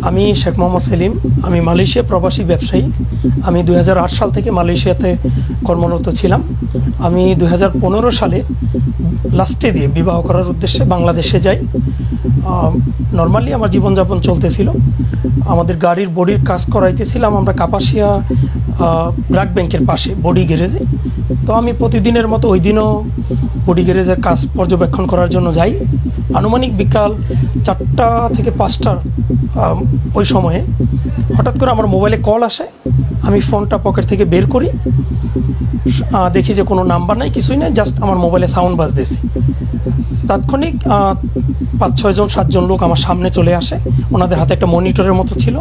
আমি শেখ মোহাম্মদ সেলিম। আমি মালয়েশিয়া প্রবাসী ব্যবসায়ী। আমি 2008 সাল থেকে মালয়েশিয়াতে কর্মরত ছিলাম। আমি 2015 সালে লাস্টে দিয়ে বিবাহ করার উদ্দেশ্যে বাংলাদেশে যাই। নর্মালি আমার জীবনযাপন চলতেছিল। আমাদের গাড়ির বডির কাজ করাইতেছিলাম আমরা কাপাসিয়া ব্লাড ব্যাংকের পাশে বডি গ্যারেজে। তো আমি প্রতিদিনের মতো ওই দিনও বডি গ্যারেজের কাজ পর্যবেক্ষণ করার জন্য যাই। আনুমানিক বিকাল 4টা থেকে 5টার ওই সময়ে হঠাৎ করে আমার মোবাইলে কল আসে। আমি ফোনটা পকেট থেকে বের করি, দেখি যে কোনো নাম্বার নাই, কিছুই নাই, জাস্ট আমার মোবাইলে সাউন্ড বাজতেছে। তাৎক্ষণিক 5-6 জন 7 জন লোক আমার সামনে চলে আসে। ওনাদের হাতে একটা মনিটরের মতো ছিল।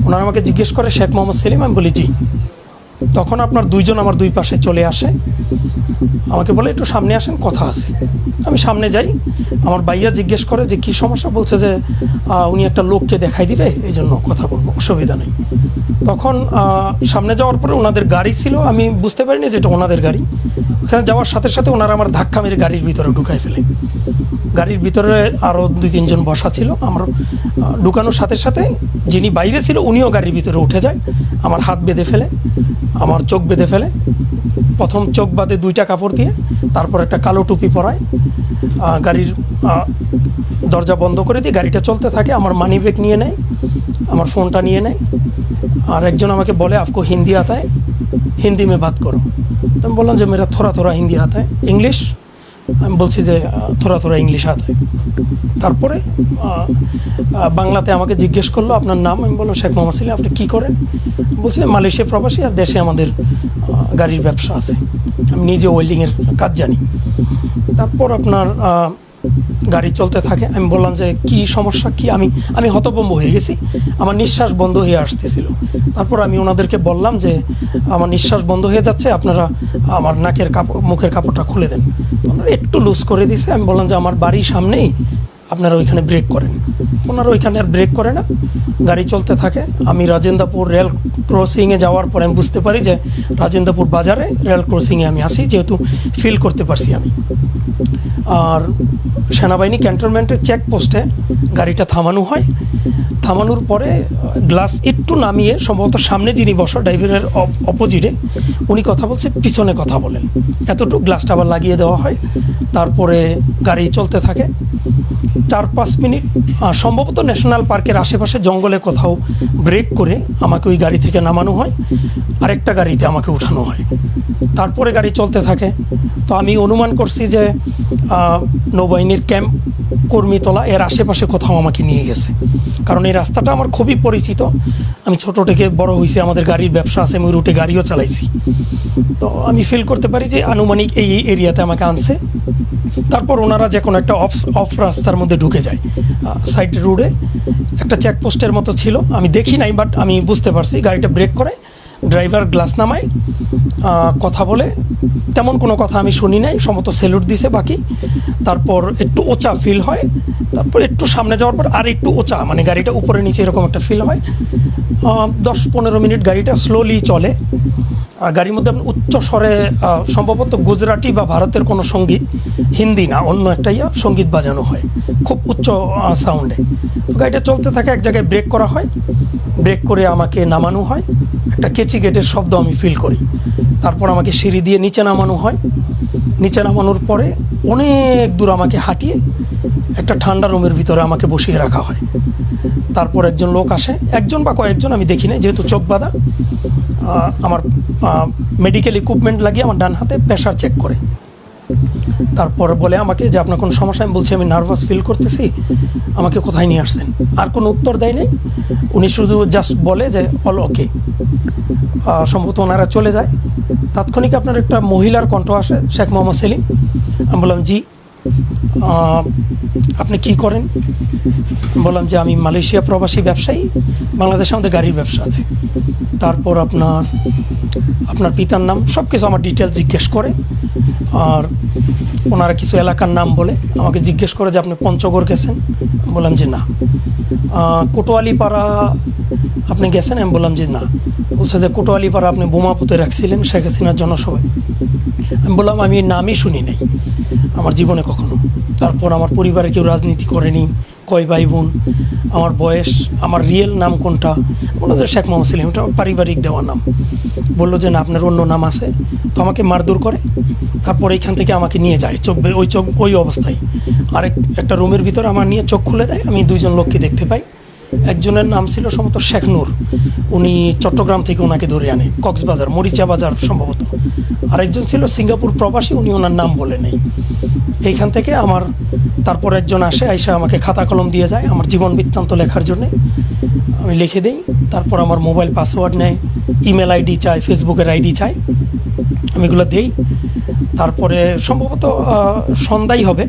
ওনারা আমাকে জিজ্ঞেস করে শেখ মোহাম্মদ সেলিম? আমি বলি জি। তখন আপনার 2 জন আমার 2 পাশে চলে আসে, আমাকে বলে একটু সামনে আসেন, কথা আছে। আমি সামনে যাই। আমার ভাইয়া জিজ্ঞেস করে যে কী সমস্যা, বলছে যে উনি একটা লোককে দেখাই দিবে, এই জন্য কথা বলবো, অসুবিধা নেই। তখন সামনে যাওয়ার পরে ওনাদের গাড়ি ছিল, আমি বুঝতে পারিনি যে এটা ওনাদের গাড়ি। ওখানে যাওয়ার সাথে সাথে ওনারা আমার ধাক্কা মেরে গাড়ির ভিতরে ঢুকাই ফেলে। গাড়ির ভিতরে আরও 2-3 জন বসা ছিল। আমার ঢুকানোর সাথে সাথে যিনি বাইরে ছিল উনিও গাড়ির ভিতরে উঠে যায়। আমার হাত বেঁধে ফেলে, আমার চোখ বেঁধে ফেলে। প্রথম চোখ বাঁধে 2টা কাপড় দিয়ে, তারপর একটা কালো টুপি পরায়। গাড়ির দরজা বন্ধ করে দিয়ে গাড়িটা চলতে থাকে। আমার মানি ব্যাগ নিয়ে নেয়, আমার ফোনটা নিয়ে নেয়। আর একজন আমাকে বলে আপকো হিন্দি আতা হ্যায়, হিন্দি মে বাত করো। তো আমি বললাম যে মেরা থোড়া থোড়া হিন্দি আতা হ্যায়। ইংলিশ? আমি বলছি যে থোড়া থোড়া ইংলিশ আতা হ্যায়। তারপরে বাংলাতে আমাকে জিজ্ঞেস করলো আপনার নাম। আমি বললাম শেখ মোহাম্মদ সেলিম। আপনি কী করেন? বলছে মালয়েশিয়া প্রবাসী, আর দেশে আমাদের গাড়ির ব্যবসা আছে, আমি নিজে ওয়েল্ডিংয়ের কাজ জানি। তারপর আপনার গাড়ি চলতে থাকে। আমি বললাম যে কি সমস্যা, কি? আমি হতভম্ব হয়ে গেছি, আমার নিঃশ্বাস বন্ধ হয়ে আসতেছিল। তারপর আমি ওনাদেরকে বললাম যে আমার নিঃশ্বাস বন্ধ হয়ে যাচ্ছে, আপনারা আমার নাকের কাপড়, মুখের কাপড়টা খুলে দেন। ওনারা একটু লুজ করে দিছে। আমি বললাম যে আমার বাড়ির সামনেই, আপনারা ওইখানে ব্রেক করেন। ওনারা ওইখানে আর ব্রেক করে না, গাড়ি চলতে থাকে। আমি রাজেন্দ্রপুর রেল ক্রসিংয়ে যাওয়ার পরে আমি বুঝতে পারি যে রাজেন্দ্রপুর বাজারে রেল ক্রসিংয়ে আমি আসি, যেহেতু ফিল করতে পারছি আমি। আর সেনাবাহিনী ক্যান্টনমেন্টের চেকপোস্টে গাড়িটা থামানো হয়। থামানোর পরে গ্লাস একটু নামিয়ে, সম্ভবত সামনে যিনি বসা ড্রাইভারের অপোজিটে, উনি কথা বলছে, পিছনে কথা বলেন, এতটুকু গ্লাসটা আবার লাগিয়ে দেওয়া হয়। তারপরে গাড়ি চলতে থাকে 4-5 মিনিট। সম্ভবত ন্যাশনাল পার্কের আশেপাশে জঙ্গলে কোথাও ব্রেক করে আমাকে ওই গাড়ি থেকে নামানো হয়, আরেকটা গাড়িতে আমাকে উঠানো হয়। তারপরে গাড়ি চলতে থাকে। তো আমি অনুমান করছি যে নৌবাহিনীর ক্যাম্প কর্মীতলা এর আশেপাশে কোথাও আমাকে নিয়ে গেছে, কারণ এই রাস্তাটা আমার খুবই পরিচিত। আমি ছোটো থেকে বড় হয়েছি, আমাদের গাড়ির ব্যবসা আছে, আমি রুটে গাড়িও চালাইছি। তো আমি ফিল করতে পারি যে আনুমানিক এই এরিয়াতে আমাকে আনছে। তারপর ওনারা যে কোনো একটা অফ রাস্তার মধ্যে ঢুকে যায়। সাইড রোডে একটা চেকপোস্টের মতো ছিল, আমি দেখি নাই, বাট আমি বুঝতে পারছি। গাড়িটা ব্রেক করে, ড্রাইভার গ্লাস নামায়, কথা বলে, তেমন কোনো কথা আমি শুনি নাই, সম্ভবত স্যালুট দিছে বাকি। তারপর একটু উঁচা ফিল হয়। তারপর একটু সামনে যাওয়ার পর আর একটু উঁচা, মানে গাড়িটা উপরে নিচে এরকম একটা ফিল হয়। 10-15 মিনিট গাড়িটা স্লোলি চলে। আর গাড়ির মধ্যে উচ্চ স্বরে, সম্ভবত গুজরাটি বা ভারতের কোনো সঙ্গীত, হিন্দি না অন্য একটা সঙ্গীত বাজানো হয় খুব উচ্চ সাউন্ডে। গাড়িটা চলতে থাকে, এক জায়গায় ব্রেক করা হয়, ব্রেক করে আমাকে নামানো হয়। একটা কেচি গেটের শব্দ আমি ফিল করি। তারপর আমাকে সিঁড়ি দিয়ে নিচে নামানো হয়। নিচে নামানোর পরে অনেক দূর আমাকে হাঁটিয়ে একটা ঠান্ডা রুমের ভিতরে আমাকে বসিয়ে রাখা হয়। তারপর একজন লোক আসে, একজন বা কয়েকজন আমি দেখি না, যেহেতু চোখ বাঁধা। আমার মেডিকেল ইকুইপমেন্ট লাগিয়ে আমার ডান হাতে প্রেশার চেক করে। তারপর বলে আমাকে যে আপনার কোনো সমস্যা? আমি বলছি আমি নার্ভাস ফিল করতেছি, আমাকে কোথায় নিয়ে আসছেন? আর কোনো উত্তর দেয় নাই, উনি শুধু জাস্ট বলে যে অল ওকে। সম্ভবত ওনারা চলে যায়। তাৎক্ষণিক আপনার একটা মহিলার কণ্ঠ আসে, শেখ মোহাম্মদ সেলিম। আমি বললাম জি। আপনি কি করেন? বললাম যে আমি মালয়েশিয়া প্রবাসী ব্যবসায়ী, বাংলাদেশে আমাদের গাড়ির ব্যবসা আছে। তারপর আপনার পিতার নাম, সব কিছু আমার ডিটেলস জিজ্ঞেস করে। আর ওনারা কিছু এলাকার নাম বলে আমাকে জিজ্ঞেস করে যে আপনি পঞ্চগড় গেছেন? বললাম যে না। কোটোয়ালিপাড়া আপনি গেছেন? আমি বললাম যে না। বলছে যে কোটোয়ালিপাড়া আপনি বোমা পুঁতে রাখছিলেন শেখ হাসিনার জনসভায়। আমি বললাম আমি নামই শুনি নাই আমার জীবনে কখনো। তারপর আমার পরিবারে কেউ রাজনীতি করেনি, কয় ভাই বোন, আমার বয়স, আমার রিয়েল নাম কোনটা। বললো যে শেখ মোহাম্মদ সেলিম, এটা পারিবারিক দেওয়া নাম। বললো যে না, আপনার অন্য নাম আছে। তো আমাকে মারধর করে, তারপর এইখান থেকে আমাকে নিয়ে যায় ওই অবস্থায় একটা রুমের ভিতরে আমার নিয়ে চোখ খুলে দেয়। আমি দুইজন লোককে দেখতে পাই। একজনের নাম ছিল সম্ভবত শেখ নূর, উনি চট্টগ্রাম থেকে ওনাকে ধরে আনে, কক্সবাজার, মরিচা বাজার সম্ভবত। আরেকজন ছিল সিঙ্গাপুর প্রবাসী, উনি ওনার নাম বলে নেই। এইখান থেকে তারপর একজন আসে, আইসা আমাকে খাতা কলম দিয়ে যায় আমার জীবন বৃত্তান্ত লেখার জন্যে। আমি লিখে দিই, তারপর আমার মোবাইল পাসওয়ার্ড নেয়, ইমেল আইডি চায়, ফেসবুকের আইডি চায়, আমি এগুলো দিই। তারপরে সম্ভবত সন্ধ্যাই হবে,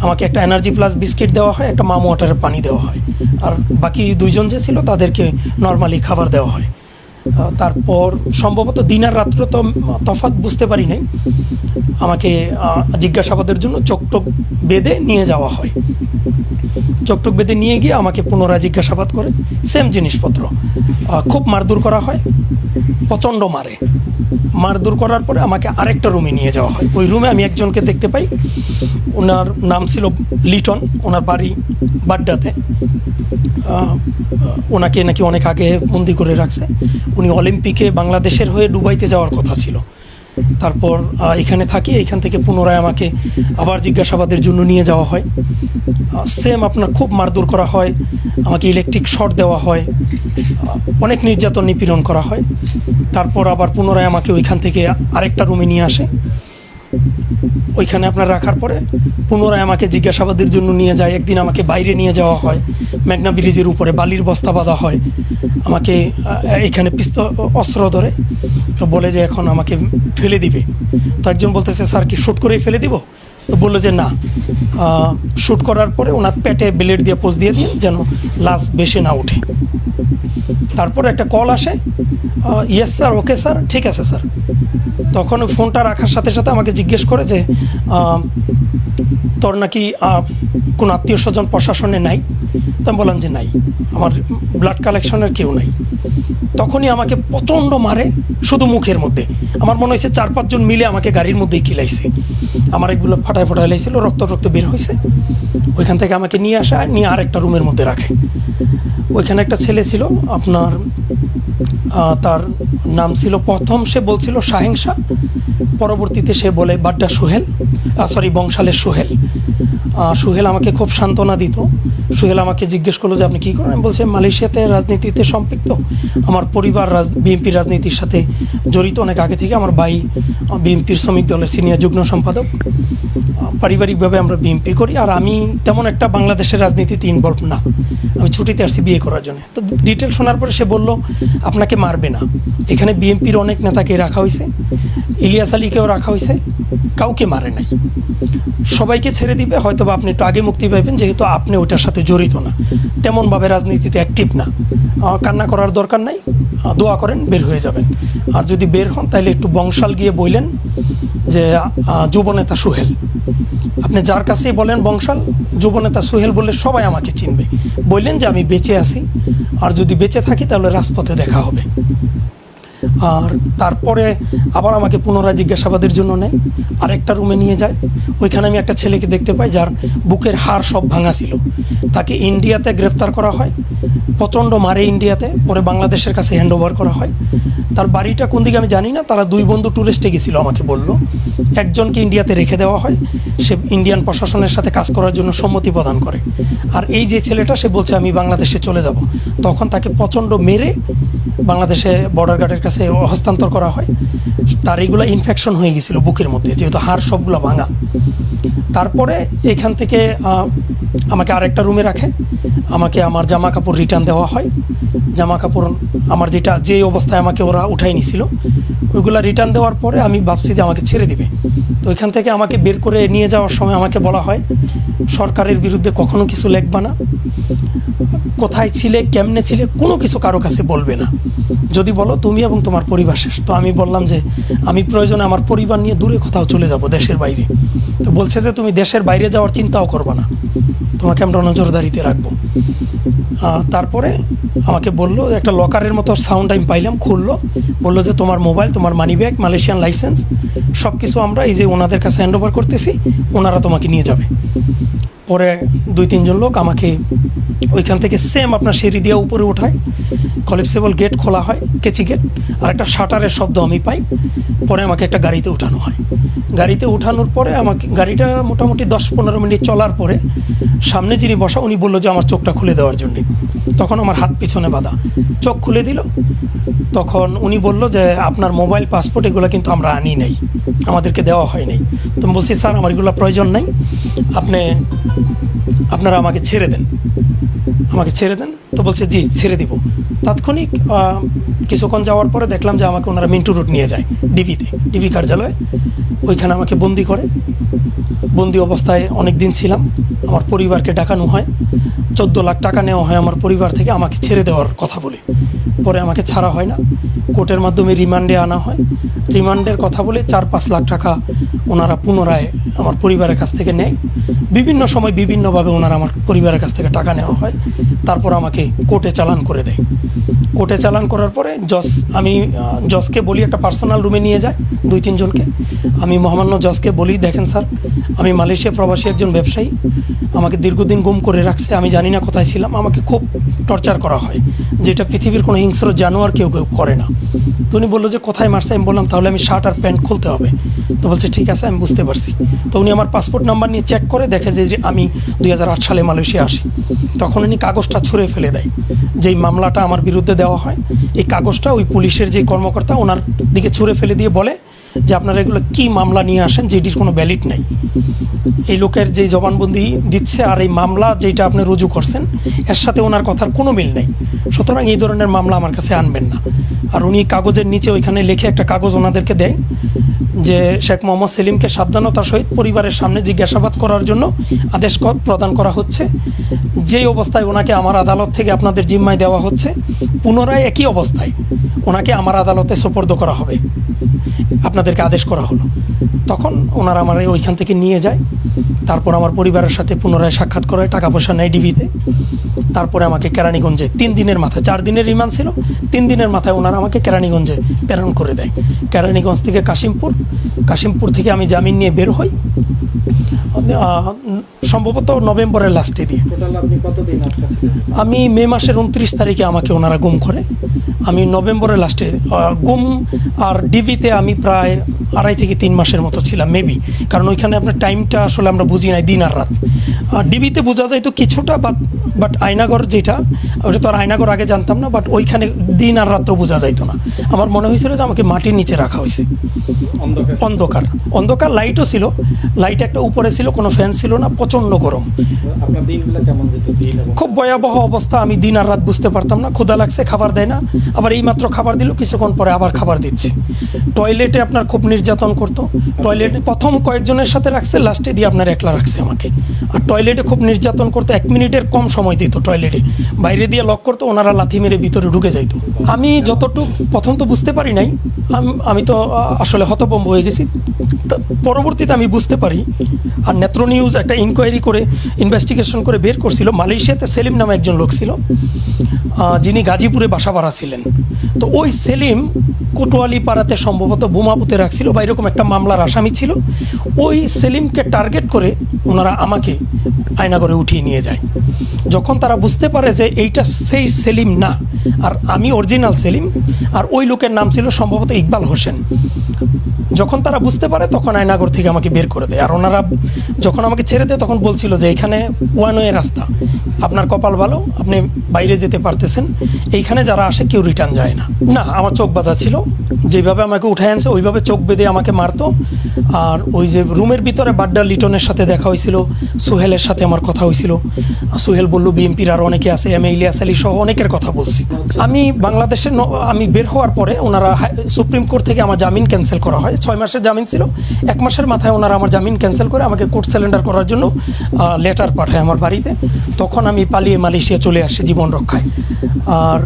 আমাকে একটা এনার্জি প্লাস বিস্কিট দেওয়া হয়, একটা মাম ওয়াটারের পানি দেওয়া হয়, আর বাকি দুইজন যে ছিল তাদেরকে নর্মালি খাবার দেওয়া হয়। তারপর সম্ভবত দিন আর রাত্র তো তফাৎ বুঝতে পারি নাই, আমাকে জিজ্ঞাসাবাদের জন্য চোখটোক বেঁধে নিয়ে যাওয়া হয়। চোখটোক বেঁধে নিয়ে গিয়ে আমাকে পুনরায় জিজ্ঞাসাবাদ করে সেম জিনিসপত্র, খুব মারধর করা হয়, প্রচণ্ড মারধর করার পরে আমাকে আরেকটা রুমে নিয়ে যাওয়া হয়। ওই রুমে আমি একজনকে দেখতে পাই, ওনার নাম ছিল লিটন, ওনার বাড়ি বাড্ডাতে। ওনাকে নাকি অনেক আগে বন্দি করে রাখছে। উনি অলিম্পিকে বাংলাদেশের হয়ে দুবাইতে যাওয়ার কথা ছিল। তারপর এখানে থাকি, এখান থেকে পুনরায় আমাকে আবার জিজ্ঞাসাবাদের জন্য নিয়ে যাওয়া হয়। সেম আপনার খুব মারধর করা হয়, আমাকে ইলেকট্রিক শর্ট দেওয়া হয়, অনেক নির্যাতন নিপীড়ন করা হয়। তারপর আবার পুনরায় আমাকে ওইখান থেকে আরেকটা রুমে নিয়ে আসে। ওইখানে আপনার রাখার পরে পুনরায় আমাকে জিজ্ঞাসাবাদের জন্য নিয়ে যায়। একদিন আমাকে বাইরে নিয়ে যাওয়া হয়, মেঘনা ব্রিজের উপরে বালির বস্তা বাঁধা হয়। আমাকে এখানে অস্ত্র ধরে, তো বলে যে এখন আমাকে ফেলে দিবে। তো একজন বলতেছে স্যার কি শ্যুট করেই ফেলে দিব? তো বললো যে না, শ্যুট করার পরে ওনার পেটে ব্লেড দিয়ে পোজ দিয়ে দিন যেন লাশ বেশি না ওঠে। তারপরে একটা কল আসে, ইয়েস স্যার, ওকে স্যার, ঠিক আছে স্যার। তখন ফোনটা রাখার সাথে সাথে আমাকে জিজ্ঞেস করে যে তোর নাকি কোনো আত্মীয় স্বজন প্রশাসনে নাই? তো আমি বললাম যে নাই, আমার ব্লাড কালেকশনের কেউ নাই। তখনই আমাকে প্রচণ্ড মারে, শুধু মুখের মধ্যে। আমার মনে হয়েছে 4-5 জন মিলে আমাকে গাড়ির মধ্যেই কিলাইছে। আমার এগুলো ফাটায় লাইছিল, রক্ত বের হয়েছে। ওইখান থেকে আমাকে নিয়ে আসা, নিয়ে আরেকটা রুমের মধ্যে রাখে। ওইখানে একটা ছেলে ছিল আপনার, তার নাম ছিল, প্রথম সে বলছিল শাহেন শাহ, পরবর্তীতে সে বলে বাড্ডা সোহেল, বংশালের সোহেল। সোহেল আমাকে খুব সান্ত্বনা দিত। সোহেল আমাকে জিজ্ঞেস করলো যে আপনি কী করেন? আমি বলছি মালয়েশিয়াতে রাজনীতিতে সম্পৃক্ত, আমার পরিবার বিএনপির রাজনীতির সাথে জড়িত অনেক আগে থেকে। আমার ভাই বিএনপির শ্রমিক দলের সিনিয়র যুগ্ম সম্পাদক, পারিবারিকভাবে আমরা বিএনপি করি। আর আমি তেমন একটা বাংলাদেশের রাজনীতিতে ইনভলভ না, আমি ছুটিতে আসছি বিয়ে করার জন্য। তো ডিটেল শোনার পরে সে বলল আপনাকে মারবে না, এখানে বিএনপির অনেক নেতাকে রাখা হয়েছে, ইলিয়াস আলীকেও রাখা হয়েছে, কাউকে মারে নাই, সবাইকে ছেড়ে দিবে, হয়তো বা আপনি একটু আগে মুক্তি পাইবেন, যেহেতু আপনি ওইটার সাথে জড়িত না, তেমনভাবে রাজনীতিতে অ্যাক্টিভ না, কান্না করার দরকার নাই, দোয়া করেন বের হয়ে যাবেন। আর যদি বের হন তাহলে একটু বংশাল গিয়ে বললেন যে যুবনেতা সোহেল, আপনি যার কাছেই বলেন বংশাল যুবনেতা সোহেল বললে সবাই আমাকে চিনবে, বললেন যে আমি বেঁচে আছি, আর যদি বেঁচে থাকি তাহলে রাজপথে দেখা হবে। আর তারপরে আবার আমাকে পুনরায় জিজ্ঞাসাবাদের জন্য নেয়, আরেকটা রুমে নিয়ে যায়। ওইখানে আমি একটা ছেলেকে দেখতে পাই যার বুকের হাড় সব ভাঙা ছিল। তাকে ইন্ডিয়াতে গ্রেফতার করা হয়, প্রচণ্ড মারে ইন্ডিয়াতে, পরে বাংলাদেশের কাছে হ্যান্ড ওভার করা হয়। তার বাড়িটা কোন দিকে আমি জানি না, তারা 2 বন্ধু ট্যুরিস্টে গেছিল, আমাকে বলল। একজনকে ইন্ডিয়াতে রেখে দেওয়া হয়, সে ইন্ডিয়ান প্রশাসনের সাথে কাজ করার জন্য সম্মতি প্রদান করে। আর এই যে ছেলেটা, সে বলছে আমি বাংলাদেশে চলে যাব। তখন তাকে প্রচণ্ড মেরে বাংলাদেশে বর্ডার গার্ডের কাছে হস্তান্তর করা হয়। তার এইগুলো ইনফেকশন হয়ে গেছিল বুকের মধ্যে, যেহেতু হাড় সবগুলো ভাঙা। তারপরে এখান থেকে আমাকে আরেকটা রুমে রাখে, আমাকে আমার জামা কাপড় রিটার্ন দেওয়া হয়। জামা কাপড় আমার যে অবস্থায় আমাকে ওরা উঠাই নিছিল, ওইগুলো রিটার্ন দেওয়ার পরে আমি ভাবছি যে আমাকে ছেড়ে দিবে। তো ওইখান থেকে আমাকে বের করে নিয়ে যাওয়ার সময় আমাকে বলা হয় সরকারের বিরুদ্ধে কখনো কিছু লিখবা না, কোথায় ছিলে, কেমনে ছিলে, কোনো কিছু কারো কাছে বলবে না, যদি বলো তুমি এবং এরকম তোমার পরিবার শেষ। তো আমি বললাম যে আমি প্রয়োজনে আমার পরিবার নিয়ে দূরে কোথাও চলে যাব, দেশের বাইরে। তো বলছে যে তুমি দেশের বাইরে যাওয়ার চিন্তাও করবে না, তোমাকে আমরা নজরদারিতে রাখবো। তারপরে আমাকে বললো, একটা লকারের মতো সাউন্ড আমি পাইলাম, খুললো, বললো যে তোমার মোবাইল, তোমার মানি ব্যাগ, মালয়েশিয়ান লাইসেন্স সব কিছু আমরা এই যে ওনাদের কাছে হ্যান্ড ওভার করতেছি, ওনারা তোমাকে নিয়ে যাবে। পরে 2-3 জন লোক আমাকে ওইখান থেকে সেম আপনার সিঁড়ি দিয়ে উপরে ওঠায়, কলিপসেবল গেট খোলা হয়, কেচি গেট, আর একটা শাটারের শব্দ আমি পাই। পরে আমাকে একটা গাড়িতে উঠানো হয়। গাড়িতে উঠানোর পরে আমাকে গাড়িটা মোটামুটি 10-15 মিনিট চলার পরে সামনে যিনি বসা উনি বললো যে আমার চোখটা খুলে দেওয়ার জন্যে। তখন আমার হাত পিছনে বাঁধা, চোখ খুলে দিল। তখন উনি বলল যে আপনার মোবাইল, পাসপোর্ট এগুলো কিন্তু আমরা আনি নাই, আমাদেরকে দেওয়া হয় নাই। তো আমি বলছি স্যার আমার এগুলো প্রয়োজন নাই, আপনারা আমাকে ছেড়ে দেন, আমাকে ছেড়ে দেন। তো বলছে জি ছেড়ে দিব। তাৎক্ষণিক কিছুক্ষণ যাওয়ার পরে দেখলাম যে আমাকে ওনারা মিন্টু রোড নিয়ে যায়, ডিবি কার্যালয়ে। ওইখানে আমাকে বন্দি করে। বন্দি অবস্থায় অনেক দিন ছিলাম। আমার পরিবারকে ডাকানো হয়, 14 লাখ টাকা নেওয়া হয় আমার পরিবার থেকে আমাকে ছেড়ে দেওয়ার কথা বলে। পরে আমাকে ছাড়া হয় না, কোর্টের মাধ্যমে রিমান্ডে আনা হয়। রিমান্ডের কথা বলে 4-5 লাখ টাকা ওনারা পুনরায় আমার পরিবারের কাছ থেকে নেয়। বিভিন্ন সময় বিভিন্নভাবে ওনারা আমার পরিবারের কাছ থেকে টাকা নেওয়া হয়। তারপর আমাকে কোর্টে চালান করে দেয়। কোর্টে চালান করার পরে আমি জজকে বলি, একটা পার্সোনাল রুমে নিয়ে যায় 2-3 জনকে। আমি মহামান্য জজকে বলি, দেখেন স্যার আমি মালয়েশিয়া প্রবাসী একজন ব্যবসায়ী, আমাকে দীর্ঘদিন গুম করে রাখছে, আমি জানি না কোথায় ছিলাম, আমাকে খুব টর্চার করা হয়, যেটা পৃথিবীর কোনো হিংস্র জানোয়ার কেউ করে না। তো উনি বললো যে কোথায় মারছে। আমি বললাম তাহলে আমি শার্ট আর প্যান্ট খুলতে হবে। তো বলছে ঠিক আছে আমি বুঝতে পারছি। তো উনি আমার পাসপোর্ট নাম্বার নিয়ে চেক করে দেখে যে আমি 2008 সালে মালয়েশিয়া আসি। তখন উনি কাগজটা ছুঁড়ে ফেলে দেয়, যেই মামলাটা আমার বিরুদ্ধে দেওয়া হয় এই কাগজটা ওই পুলিশের যে কর্মকর্তা ওনার দিকে ছুঁড়ে ফেলে দিয়ে বলে যে আপনারা এগুলো কী মামলা নিয়ে আসেন যেটির কোনো ভ্যালিড নাই। এই লোকের যে জবানবন্দি দিচ্ছে আর এই মামলা যেটা আপনি রুজু করছেন এর সাথে ওনার কথার কোনো মিল নেই, সুতরাং এই ধরনের মামলা আমার কাছে আনবেন না। আর উনি কাগজের নিচে ওইখানে লিখে একটা কাগজ ওনাদেরকে দেয় যে শেখ মোহাম্মদ সেলিমকে সাবধানতার সহিত পরিবারের সামনে জিজ্ঞাসাবাদ করার জন্য আদেশ প্রদান করা হচ্ছে। যেই অবস্থায় ওনাকে আমার আদালত থেকে আপনাদের জিম্মায় দেওয়া হচ্ছে, পুনরায় একই অবস্থায় ওনাকে আমার আদালতে সোপর্দ করা হবে, আপনাদেরকে আদেশ করা হলো। তখন ওনারা আমার ওইখান থেকে নিয়ে যায়। তারপর আমার পরিবারের সাথে পুনরায় সাক্ষাৎ করে, টাকা পয়সা নেয় ডিবিতে। তারপরে আমাকে কেরানীগঞ্জে 3 দিনের মাথায়, 4 দিনের রিমান্ড ছিল, 3 দিনের মাথায় ওনারা আমাকে কেরানীগঞ্জে প্রেরণ করে দেয়। কেরানীগঞ্জ থেকে কাশিমপুর থেকে আমি জামিন নিয়ে বের হই সম্ভবত নভেম্বরের লাস্টে দিয়ে। আমি মে মাসের 29 তারিখে আমাকে ওনারা গুম করে। আমি নভেম্বরের লাস্টে গুম, আর ডিবিতে আমি প্রায় 2.5 থেকে 3 মাসের মতো ছিলাম মেবি, কারণ ওইখানে আপনার টাইমটা আসলে আমরা বুঝি নাই, দিন আর রাত। ডিবিতে বোঝা যায় তো কিছুটা, বাট আয়নাগর যেটা, ওটা তো আর আয়নাগর আগে জানতাম না, বাট ওইখানে দিন আর রাত্র বোঝা যাইতো না। আমার মনে হয়েছিল যে আমাকে মাটির নিচে রাখা হয়েছে, অন্ধকার, লাইটও ছিল, লাইট একটা উপরে ছিল, কোনো ফ্যান ছিল না, প্রচণ্ড গরম। খুব ভয়াবহ অবস্থা, আমি দিন আর রাত বুঝতে পারতাম না। ক্ষুধা লাগছে, খাবার দেয় না, আবার এইমাত্র খাবার দিল, কিছুক্ষণ পরে আবার খাবার দিচ্ছে। টয়লেটে আপনার খুব নির্যাতন করতো, টয়লেটে প্রথম কয়েকজনের সাথে রাখছে, লাস্টে দিয়ে আপনার একলা রাখছে আমাকে। আর টয়লেটে খুব নির্যাতন করতো, 1 মিনিটের কম সময় দিত টয়লেটে, বাইরে দিয়ে লক করতো, ওনারা লাথি মেরে ভিতরে ঢুকে যাইতো। আমি যতটুকু প্রথম তো বুঝতে পারি নাই, আমি তো আসলে হতভম্ব হয়ে গেছি। পরবর্তীতে আমি বুঝতে পারি, আর নেত্র নিউজ একটা ইনকোয়ারি করে ইনভেস্টিগেশন করে বের করছিল, মালয়েশিয়াতে সেলিম নামে একজন লোক ছিল, যিনি গাজীপুরে বাসা ভাড়া ছিলেন। তো ওই সেলিম কোটোয়ালি পাড়াতে সম্ভবত বোমা পুঁতে রাখছিল বা এরকম একটা মামলার আসামি ছিল। ওই সেলিমকে টার্গেট করে ওনারা আমাকে আয়নাগরে উঠিয়ে নিয়ে যায়। যখন তারা বুঝতে পারে যে এইটা সেই সেলিম না, আর আমি অরিজিনাল সেলিম, আর ওই লোকের নাম ছিল সম্ভবত ইকবাল হোসেন, যখন তারা বুঝতে পারে তখন আয়নাগর থেকে আমাকে বের করে দেয়। আর ওনারা যখন আমাকে ছেড়ে দেয় তখন বলছিল যে এইখানে ওয়ান ওয়ে রাস্তা, আপনার কপাল ভালো, আপনি বাইরে যেতে পারতেছেন, এইখানে যারা আসে কেউ রিটার্ন যায় না। না, আমার চোখ বাঁধা ছিল, যেভাবে আমাকে উঠায় আনছে ওইভাবে এভাবে চোখ বেঁধে আমাকে মারতো। আর ওই যে রুমের ভিতরে বাড্ডা লিটনের সাথে দেখা হয়েছিল, সোহেলের সাথে আমার কথা হয়েছিল। সোহেল বলল বিএনপির আর অনেকে আছে, এম এ ইলিয়াস আলী সহ অনেকের কথা বলছি। আমি বাংলাদেশের আমি বের হওয়ার পরে ওনারা সুপ্রিম কোর্ট থেকে আমার জামিন ক্যান্সেল করা হয়। 6 মাসের জামিন ছিল, 1 মাসের মাথায় ওনারা আমার জামিন ক্যান্সেল করে আমাকে কোর্ট সারেন্ডার করার জন্য লেটার পাঠায় আমার বাড়িতে। তখন আমি পালিয়ে মালয়েশিয়া চলে আসি জীবন রক্ষায়। আর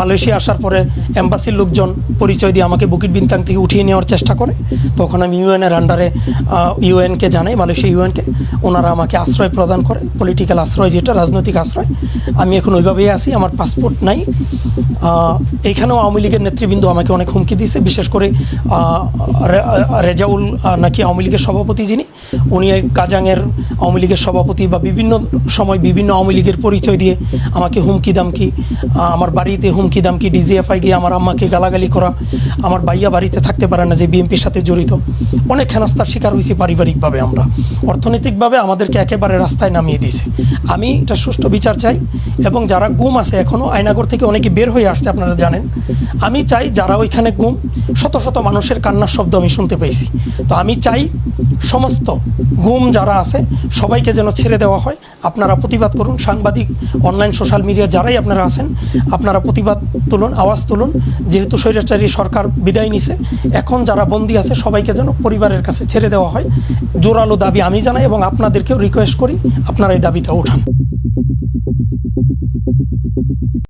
মালয়েশিয়া আসার পরে এম্বাসির লোকজন পরিচয় দিয়ে আমাকে বুকিট বিনতাং থেকে উঠিয়ে নেওয়ার চেষ্টা করে। তখন আমি ইউএনের আন্ডারে ইউএনকে জানাই, মালয়েশিয়া ইউএনকে। ওনারা আমাকে আশ্রয় প্রদান করে, পলিটিক্যাল আশ্রয়, যেটা রাজনৈতিক আশ্রয়। আমি এখন ওইভাবেই আছি, আমার পাসপোর্ট নাই। এইখানেও আওয়ামী লীগের নেতৃবৃন্দ আমাকে অনেক হুমকি দিয়েছে, বিশেষ করে রেজাউল নাকি আওয়ামী লীগের সভাপতি, যিনি উনি কাজাংয়ের আওয়ামী লীগের সভাপতি, বা বিভিন্ন সময় বিভিন্ন আওয়ামী লীগের পরিচয় দিয়ে আমাকে হুমকি দামকি, আমার বাড়িতে হুমকি দামকি, ডিজিএফআই গিয়ে আমার আম্মাকে গালাগালি করা, আমার ভাইয়া বাড়িতে থাকতে পারে না যে বিএনপির সাথে জড়িত। অনেক হেনস্থার শিকার হয়েছি পারিবারিকভাবে আমরা, অর্থনৈতিকভাবে আমাদেরকে একেবারে রাস্তায় নামিয়ে দিয়েছে। আমি এটা সুষ্ঠু বিচার চাই, এবং যারা গুম আছে এখনও আয়নাগর থেকে অনেকে বের হয়ে আসছে, আপনারা জানেন। আমি চাই যারা ওইখানে গুম, শত শত মানুষের কান্নার শব্দ আমি শুনতে পেয়েছি। তো আমি চাই সমস্ত গুম যারা আছে সবাইকে যেন ছেড়ে দেওয়া হয়। আপনারা প্রতিবাদ করুন, সাংবাদিক, অনলাইন, সোশ্যাল মিডিয়া যারাই আপনারা আছেন, আপনারা প্রতিবাদ তুলুন, আওয়াজ তুলুন। যেহেতু স্বৈরাচারী সরকার বিদায় নিছে, এখন যারা বন্দী আছে সবাইকে যেন পরিবারের কাছে ছেড়ে দেওয়া হয়। জোরালো দাবি আমি জানাই, এবং আপনাদেরকেও রিকোয়েস্ট করি আপনারা এই দাবিটা উঠান।